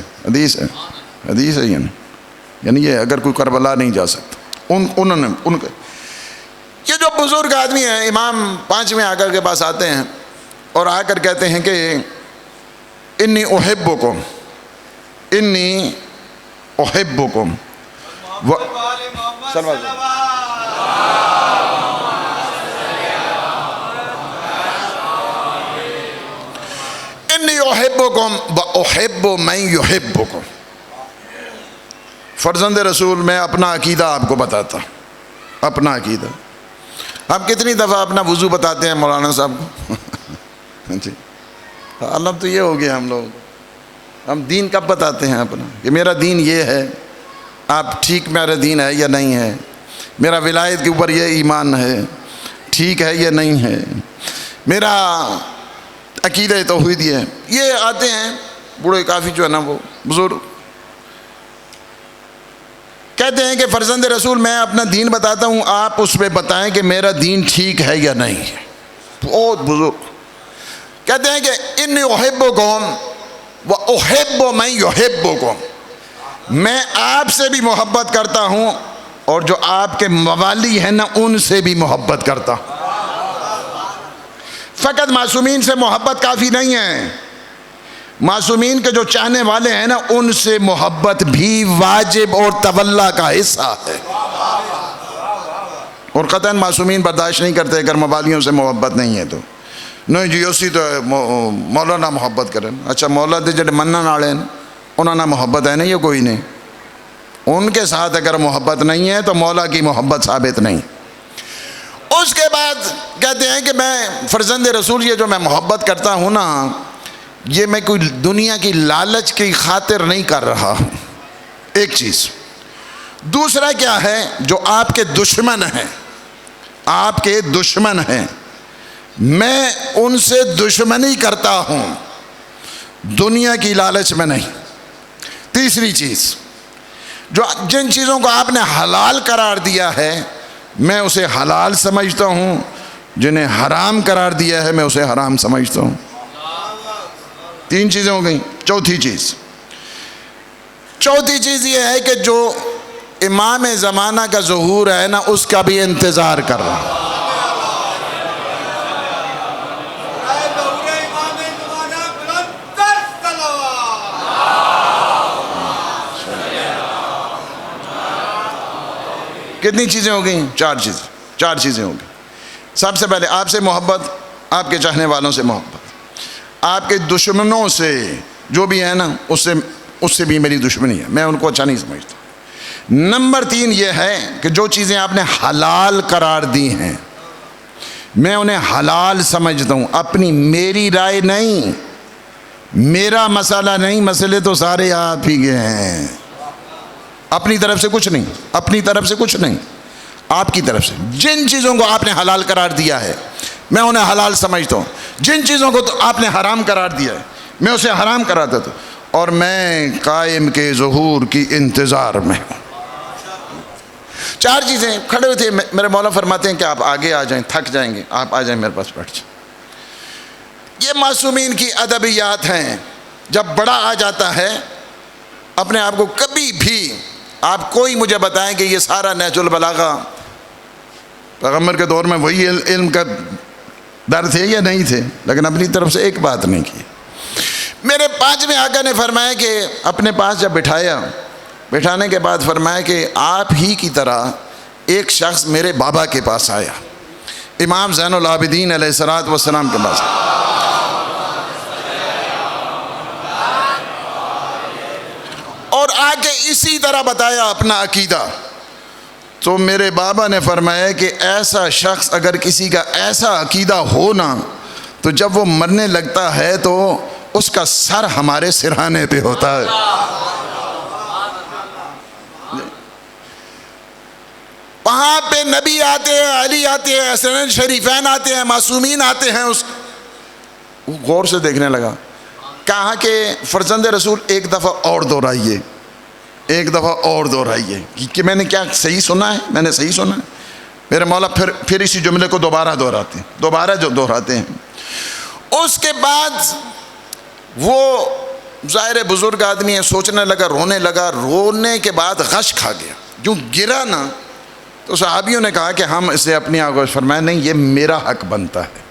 ہے یعنی یہ اگر کوئی کربلا نہیں جا سکتا، ان کے یہ جو بزرگ آدمی ہیں، امام 5ویں آقا کے پاس آتے ہیں اور آ کر کہتے ہیں کہ انی احبکم، انی احبکم انی احبکم واحب من یحبکم۔ فرزند رسول، میں اپنا عقیدہ آپ کو بتاتا، اپنا عقیدہ۔ ہم کتنی دفعہ اپنا وضو بتاتے ہیں مولانا صاحب کو؟ جی اللہ تو یہ ہو گیا، ہم لوگ ہم دین کب بتاتے ہیں اپنا کہ میرا دین یہ ہے، آپ ٹھیک میرا دین ہے یا نہیں ہے، میرا ولایت کے اوپر یہ ایمان ہے، ٹھیک ہے یا نہیں ہے، میرا عقیدہ توحید یہ ہے۔ یہ آتے ہیں بوڑھے کافی جو ہے نا وہ بزرگ، کہتے ہیں کہ فرزند رسول میں اپنا دین بتاتا ہوں، آپ اس پہ بتائیں کہ میرا دین ٹھیک ہے یا نہیں ہے۔ بہت بزرگ کہتے ہیں کہ انی احبکم واحب من یحبکم، میں آپ سے بھی محبت کرتا ہوں اور جو آپ کے موالی ہیں نا ان سے بھی محبت کرتا ہوں۔ فقط معصومین سے محبت کافی نہیں ہے، معصومین کے جو چاہنے والے ہیں نا ان سے محبت بھی واجب اور تولا کا حصہ ہے۔ اور قطعاً معصومین برداشت نہیں کرتے اگر موالیوں سے محبت نہیں ہے تو، نہیں جی اسی تو مولا نہ محبت کریں۔ اچھا مولا دے جڑے منن والے ہیں انہاں نہ محبت ہے نہیں، یہ کوئی نہیں، ان کے ساتھ اگر محبت نہیں ہے تو مولا کی محبت ثابت نہیں۔ اس کے بعد کہتے ہیں کہ میں فرزند رسول، یہ جو میں محبت کرتا ہوں نا، یہ میں کوئی دنیا کی لالچ کی خاطر نہیں کر رہا ہوں، ایک چیز۔ دوسرا کیا ہے، جو آپ کے دشمن ہیں، آپ کے دشمن ہیں، میں ان سے دشمنی کرتا ہوں، دنیا کی لالچ میں نہیں۔ تیسری چیز، جو جن چیزوں کو آپ نے حلال قرار دیا ہے میں اسے حلال سمجھتا ہوں، جنہیں حرام قرار دیا ہے میں اسے حرام سمجھتا ہوں۔ تین چیزیں ہو گئیں۔ چوتھی چیز یہ ہے کہ جو امام زمانہ کا ظہور ہے نا، اس کا بھی انتظار کر رہا ہوں۔ کتنی چیزیں ہو گئیں؟ چار چیزیں ہو گئیں۔ سب سے پہلے آپ سے محبت، آپ کے چاہنے والوں سے محبت، آپ کے دشمنوں سے جو بھی ہے نا اس سے بھی میری دشمنی ہے، میں ان کو اچھا نہیں سمجھتا۔ نمبر 3 یہ ہے کہ جو چیزیں آپ نے حلال قرار دی ہیں میں انہیں حلال سمجھتا ہوں، اپنی میری رائے نہیں، میرا مسئلہ نہیں، مسئلے تو سارے آپ ہی کے ہیں، اپنی طرف سے کچھ نہیں، اپنی طرف سے کچھ نہیں، آپ کی طرف سے۔ جن چیزوں کو آپ نے حلال قرار دیا ہے میں انہیں حلال سمجھتا ہوں، جن چیزوں کو تو آپ نے حرام قرار دیا ہے میں اسے حرام قرار دیتا ہوں، اور میں قائم کے ظہور کی انتظار میں ہوں۔ 4 چیزیں کھڑے ہوئے تھے، میرے مولا فرماتے ہیں کہ آپ آگے آ جائیں، تھک جائیں گے، آپ آ جائیں میرے پاس بیٹھ جائیں۔ یہ معصومین کی ادبیات ہیں۔ جب بڑا آ جاتا ہے اپنے آپ کو، کبھی بھی آپ کوئی مجھے بتائیں کہ یہ سارا نہج البلاغہ پیغمبر کے دور میں وہی علم کا در تھے یا نہیں تھے، لیکن اپنی طرف سے ایک بات نہیں کی۔ میرے 5ویں آقا نے فرمایا کہ اپنے پاس جب بٹھانے کے بعد فرمایا کہ آپ ہی کی طرح ایک شخص میرے بابا کے پاس آیا، امام زین العابدین علیہ الصلوۃ والسلام کے پاس، اور آ کے اسی طرح بتایا اپنا عقیدہ۔ تو میرے بابا نے فرمایا کہ ایسا شخص اگر کسی کا ایسا عقیدہ ہو نا، تو جب وہ مرنے لگتا ہے تو اس کا سر ہمارے سرہانے پہ ہوتا ہے۔ وہاں پہ نبی آتے ہیں، علی آتے ہیں، حسنین شریفین آتے ہیں، معصومین آتے ہیں، وہ غور سے دیکھنے لگا، کہا کہ فرزند رسول ایک دفعہ اور دہرائیے، ایک دفعہ اور دہرائیے کہ میں نے کیا صحیح سنا ہے، میں نے صحیح سنا ہے۔ میرے مولا پھر اسی جملے کو دوبارہ دہراتے ہیں۔ اس کے بعد وہ ظاہر بزرگ آدمی ہے، سوچنے لگا، رونے کے بعد غش کھا گیا، جو گرا نا، تو صحابیوں نے کہا کہ ہم اسے اپنی آغوش، فرمایا نہیں، یہ میرا حق بنتا ہے،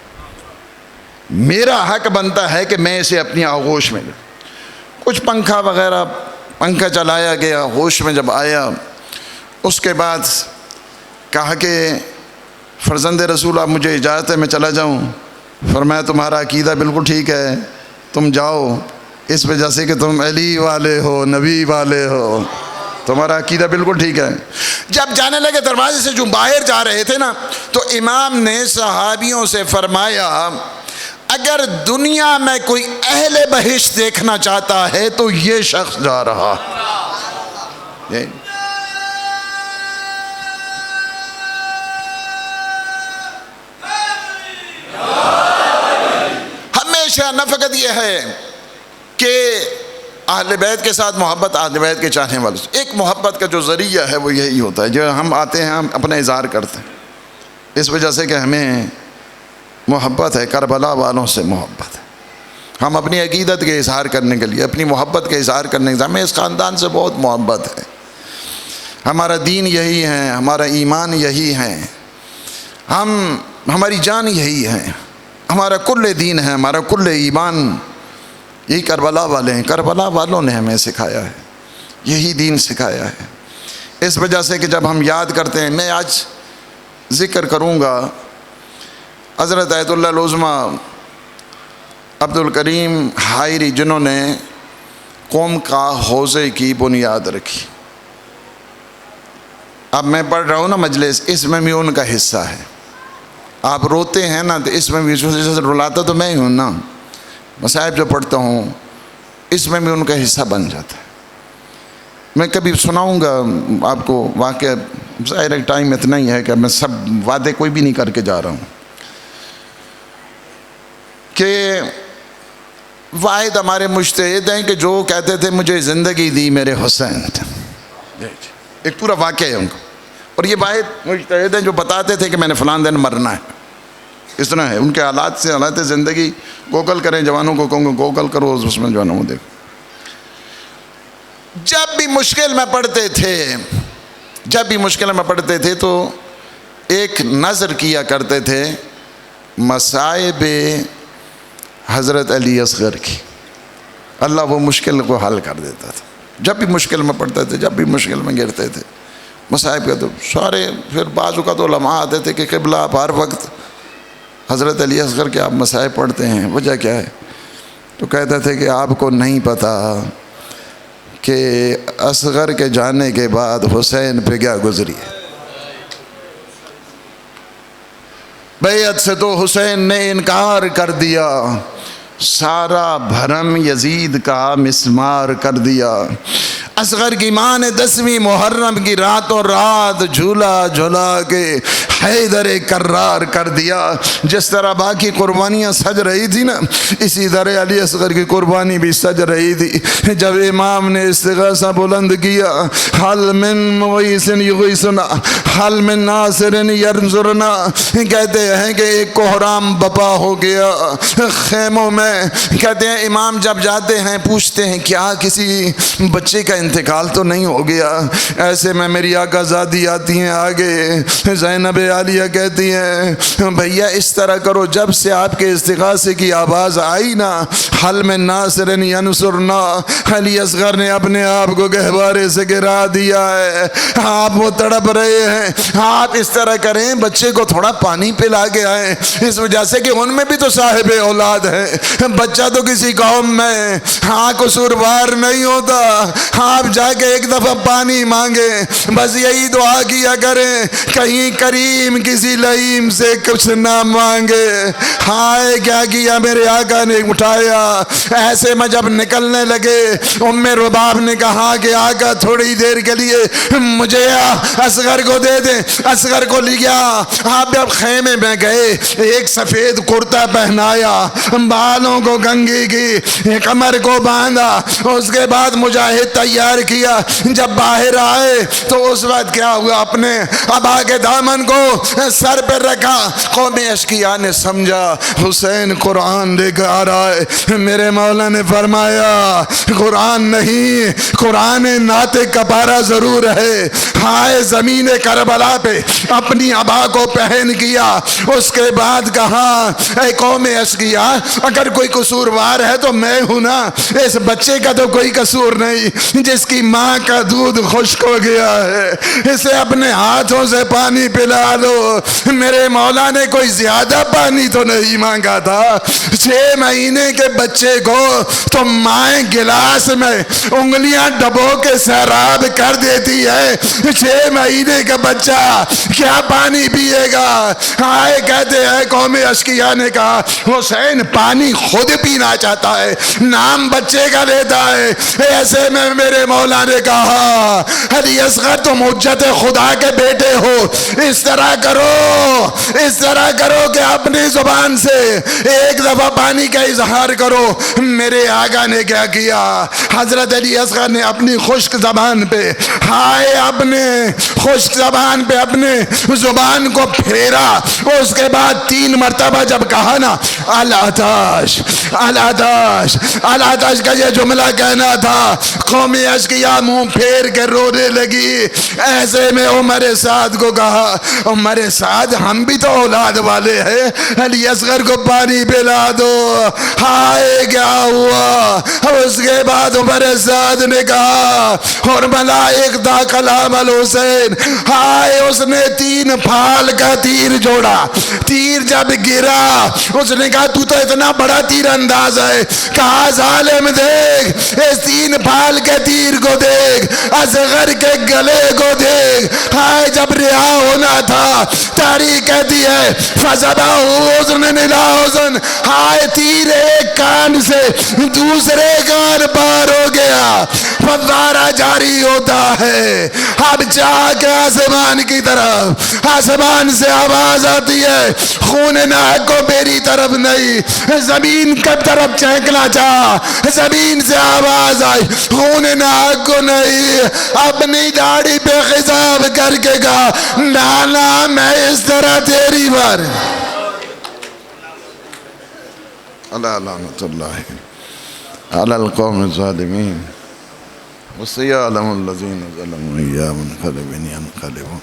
میرا حق بنتا ہے کہ میں اسے اپنی آغوش میں لوں۔ کچھ پنکھا چلایا گیا، ہوش میں جب آیا اس کے بعد کہا کہ فرزند رسول آپ مجھے اجازت ہے میں چلا جاؤں؟ فرمایا تمہارا عقیدہ بالکل ٹھیک ہے، تم جاؤ، اس وجہ سے کہ تم علی والے ہو، نبی والے ہو، تمہارا عقیدہ بالکل ٹھیک ہے۔ جب جانے لگے دروازے سے جو باہر جا رہے تھے نا، تو امام نے صحابیوں سے فرمایا اگر دنیا میں کوئی اہل بہشت دیکھنا چاہتا ہے تو یہ شخص جا رہا ہے۔ ہمیشہ نفقت یہ ہے کہ اہل بیت کے ساتھ محبت، اہل بیت کے چاہنے والوں سے ایک محبت کا جو ذریعہ ہے وہ یہی ہوتا ہے، جو ہم آتے ہیں ہم اپنا اظہار کرتے ہیں، اس وجہ سے کہ ہمیں محبت ہے، کربلا والوں سے محبت ہے، ہم اپنی عقیدت کے اظہار کرنے کے لیے، اپنی محبت کے اظہار کرنے کے لیے، ہمیں اس خاندان سے بہت محبت ہے، ہمارا دین یہی ہے، ہمارا ایمان یہی ہے، ہماری جان یہی ہے، ہمارا کل دین ہے، ہمارا کل ایمان یہی کربلا والے ہیں، کربلا والوں نے ہمیں سکھایا ہے، یہی دین سکھایا ہے۔ اس وجہ سے کہ جب ہم یاد کرتے ہیں، میں آج ذکر کروں گا حضرت آیت اللہ العظمہ عبد الکریم حائری، جنہوں نے قوم کا حوضے کی بنیاد رکھی۔ اب میں پڑھ رہا ہوں نا مجلس، اس میں بھی ان کا حصہ ہے، آپ روتے ہیں نا تو اس میں بھی رلاتا تو میں ہی ہوں نا، مصائب جو پڑھتا ہوں اس میں بھی ان کا حصہ بن جاتا ہے۔ میں کبھی سناؤں گا آپ کو واقعہ، ظاہر ہے ٹائم اتنا ہی ہے کہ میں سب وعدے کوئی بھی نہیں کر کے جا رہا ہوں، کہ واحد ہمارے مجتہد ہیں کہ جو کہتے تھے مجھے زندگی دی میرے حسین، ایک پورا واقعہ ہے ان کو، اور یہ واحد مجتہد ہیں جو بتاتے تھے کہ میں نے فلاں دن مرنا ہے۔ اس طرح ہے ان کے حالات سے حالات زندگی، گوگل کریں، جوانوں کو کہوں گا گوگل کرو، اس میں جوانوں کو دیکھو۔ جب بھی مشکل میں پڑھتے تھے تو ایک نظر کیا کرتے تھے مصائب حضرت علی اصغر کی، اللہ وہ مشکل کو حل کر دیتا تھا۔ جب بھی مشکل میں پڑھتے تھے، جب بھی مشکل میں گرتے تھے، مصائب کا تو سارے، پھر بعض اوقات علماء آتے تھے کہ قبلہ آپ ہر وقت حضرت علی اصغر کے آپ مصائب پڑھتے ہیں، وجہ کیا ہے؟ تو کہتے تھے کہ آپ کو نہیں پتہ کہ اصغر کے جانے کے بعد حسین پہ کیا گزری ہے۔ بیعت سے تو حسین نے انکار کر دیا، سارا بھرم یزید کا مسمار کر دیا۔ اصغر کی ماں نے 10ویں محرم کی راتوں رات جھولا جھولا کے حیدر کرار کر دیا۔ جس طرح باقی قربانیاں سج رہی تھی نا، اسی طرح علی اصغر کی قربانی بھی سج رہی تھی۔ جب امام نے استغاثہ بلند کیا، حل من مغیث یغیثنا حل من ناصر ینصرنا، کہتے ہیں کہ ایک کوہرام بپا ہو گیا خیموں میں۔ کہتے ہیں امام جب جاتے ہیں پوچھتے ہیں کیا کسی بچے کا انتقال تو نہیں ہو گیا؟ ایسے میں میری آقا زادی آتی ہیں آگے، زینب عالیہ کہتی ہیں بھیا اس طرح کرو، جب سے آپ کے استغاثے کی آواز آئی نا، حل میں ناصر ینصرنا، علی اصغر نے اپنے آپ کو گہوارے سے گرا دیا ہے۔ آپ وہ تڑپ رہے ہیں، آپ اس طرح کریں بچے کو تھوڑا پانی پلا کے آئیں، اس وجہ سے کہ ان میں بھی تو صاحب اولاد ہے، بچہ تو کسی قوم میں قصوروار نہیں ہوتا۔ آپ جا کے ایک دفعہ پانی مانگے، بس یہی دعا کیا کریں کہیں کریم کسی لئیم سے کچھ نہ مانگے۔ ہائے کیا کیا میرے آقا نے، اٹھایا۔ ایسے میں جب نکلنے لگے، ام رباب نے کہا کہ آقا تھوڑی دیر کے لیے مجھے اصغر کو دے دیں۔ اصغر کو لیا، آپ جب خیمے میں گئے، ایک سفید کرتا پہنایا، بالوں کو کنگھی کی، کمر کو باندھا، اس کے بعد مجاہد تیار کیا۔ جب باہر آئے تو اس وقت کیا ہوا، اپنے ابا کے دامن کو سر پر رکھا۔ قوم اشقیاء نے سمجھا حسین قرآن لے کر آ رہا ہے۔ میرے مولا نے فرمایا قرآن نہیں، قرآن نعت کپارہ ضرور ہے۔ ہائے زمین کربلا پہ اپنی ابا کو پہن کیا، اس کے بعد کہا اے قوم اشقیاء اگر کوئی قصوروار ہے تو میں ہوں نا، اس بچے کا تو کوئی قصور نہیں جس کی ماں کا دودھ خشک ہو گیا ہے، اسے اپنے ہاتھوں سے پانی پلا دو۔ میرے مولا نے کوئی زیادہ پانی تو نہیں مانگا تھا، 6 مہینے کے بچے کو تو مائیں گلاس میں انگلیاں ڈبو کے سیراب کر دیتی ہے، 6 مہینے کا بچہ کیا پانی پیے گا؟ آئے کہتے ہیں قوم اشقیاء نے کہا حسین پانی خود پینا چاہتا ہے، نام بچے کا لیتا ہے۔ ایسے میں میرے مولا نے کہا علی اصغر تم حجت خدا کے بیٹے ہو، اس طرح کرو کہ اپنی زبان سے ایک دفعہ پانی کا اظہار کرو۔ میرے آقا نے کیا کیا، حضرت علی اصغر نے اپنی خشک زبان پہ، ہائے اپنے خشک زبان پہ اپنے زبان کو پھیرا، اس کے بعد 3 مرتبہ جب کہا نا العطش العطش العطش کا یہ جملہ کہنا تھا، قوم اشقیاء منہ پھیر کے رونے لگی۔ ایسے میں عمر سعد کو کہا عمر سعد ہم بھی تو اولاد والے ہیں، علی اصغر کو پانی پلا دو۔ ہائے کیا ہوا، اس کے بعد عمر سعد نے کہا اور ملائک دا کلام الحسین، ہائے اس نے 3 پھال کا تیر جوڑا۔ تیر جب گرا اس نے کہا تو اتنا بڑا تیر انداز ہے، کہا ظالم دیکھ اس 3 پھال کے تیر کبیر کو دیکھ، اصغر کے گلے کو دیکھ، ہائے جب رہا ہونا تھا تاریخ کہتی ہے فَزَبَهُ أُذْنًا إِلَىٰ أُذْنٍ، ہائے تیر ایک کان سے دوسرے کان پار ہو گیا، فوارہ جاری ہوتا ہے، اب جا کے آسمان کی طرف، آسمان سے آواز آتی ہے خون ناحق کو میری طرف نہیں، زمین کی طرف چینکنا چاہا، زمین سے آواز آئی خون ناحق کو نہیں، اپنی داڑھی پہ خضاب کر کے کہا نانا میں اس طرح تیری بار اللہ لعنت اللہ علی القوم الظالمین وسيعلم الذين ظلموا أيام منقلب ينقلبون